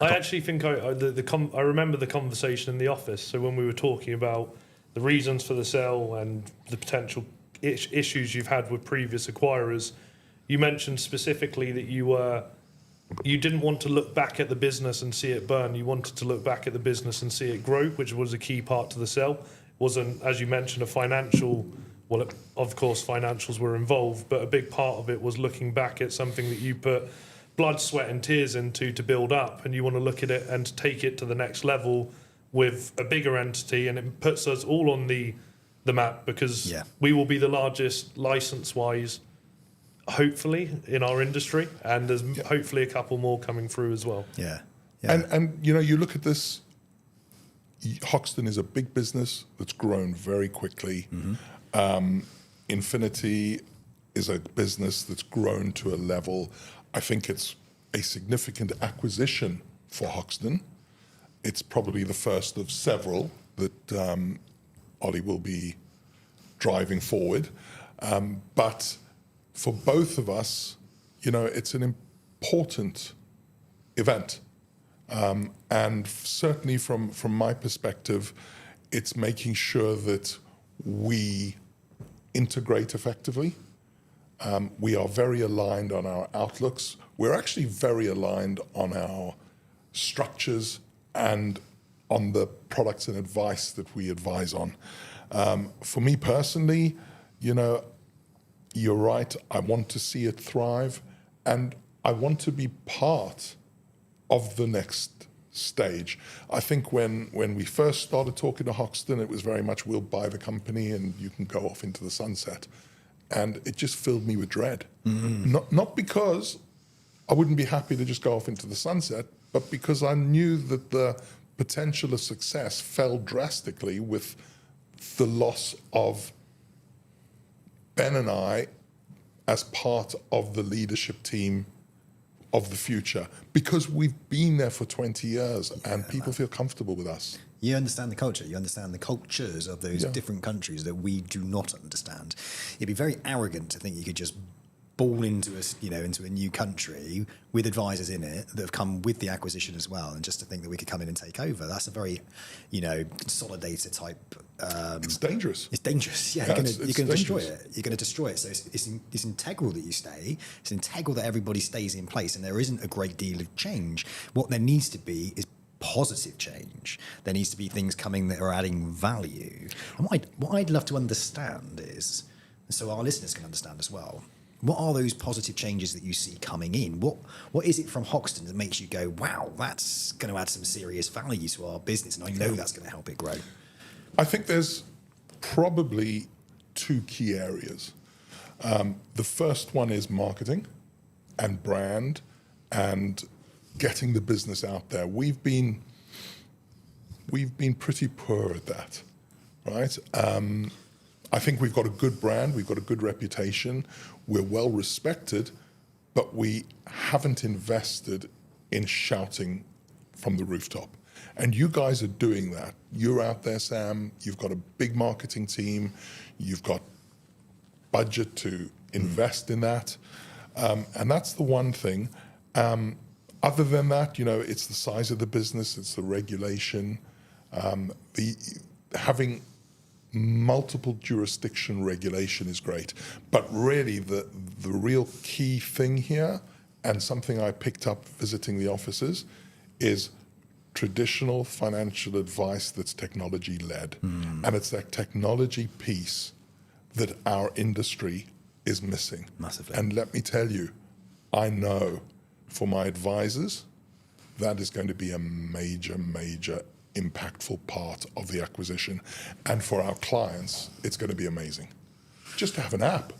I actually think I remember the conversation in the office. So when we were talking about the reasons for the sale and the potential issues you've had with previous acquirers, you mentioned specifically that you didn't want to look back at the business and see it burn. You wanted to look back at the business and see it grow, which was a key part to the sale. It wasn't, as you mentioned, a financial. Well, of course, financials were involved, but a big part of it was looking back at something that you put blood, sweat and tears into to build up, and you want to look at it and take it to the next level with a bigger entity, and it puts us all on the map because we will be the largest license-wise, hopefully, in our industry, and there's hopefully a couple more coming through as well. And you look at this, Hoxton is a big business that's grown very quickly. Infinity is a business that's grown to a level. I think it's a significant acquisition for Hoxton. It's probably the first of several that Ollie will be driving forward. But for both of us, it's an important event. And certainly from my perspective, it's making sure that we integrate effectively. We are very aligned on our outlooks. We're actually very aligned on our structures and on the products and advice that we advise on. For me personally, you're right. I want to see it thrive, and I want to be part of the next stage. I think when we first started talking to Hoxton, it was very much, we'll buy the company and you can go off into the sunset. And it just filled me with dread. Not because I wouldn't be happy to just go off into the sunset, but because I knew that the potential of success fell drastically with the loss of Ben and I as part of the leadership team of the future, because we've been there for 20 years and people feel comfortable with us. You understand the culture. You understand the cultures of those different countries that we do not understand. It'd be very arrogant to think you could just ball into a new country with advisors in it that have come with the acquisition as well, and just to think that we could come in and take over. That's a very, consolidator type. It's dangerous. It's dangerous. Yeah, you're going to destroy it. You're going to destroy it. So it's integral that you stay. It's integral that everybody stays in place, and there isn't a great deal of change. What there needs to be is positive change. There needs to be things coming that are adding value. And what I'd love to understand is, so our listeners can understand as well, what are those positive changes that you see coming in? What is it from Hoxton that makes you go, wow, that's going to add some serious value to our business, and I know that's going to help it grow? I think there's probably two key areas. The first one is marketing and brand and getting the business out there. We've been pretty poor at that, right? I think we've got a good brand, we've got a good reputation, we're well respected, but we haven't invested in shouting from the rooftop. And you guys are doing that. You're out there, Sam, you've got a big marketing team, you've got budget to invest in that. And that's the one thing. Other than that, it's the size of the business, it's the regulation, having multiple jurisdiction regulation is great. But really the real key thing here, and something I picked up visiting the offices, is traditional financial advice that's technology led. And it's that technology piece that our industry is missing. Massively. And let me tell you, I know for my advisors, that is going to be a major, major impactful part of the acquisition. And for our clients, it's going to be amazing. Just to have an app.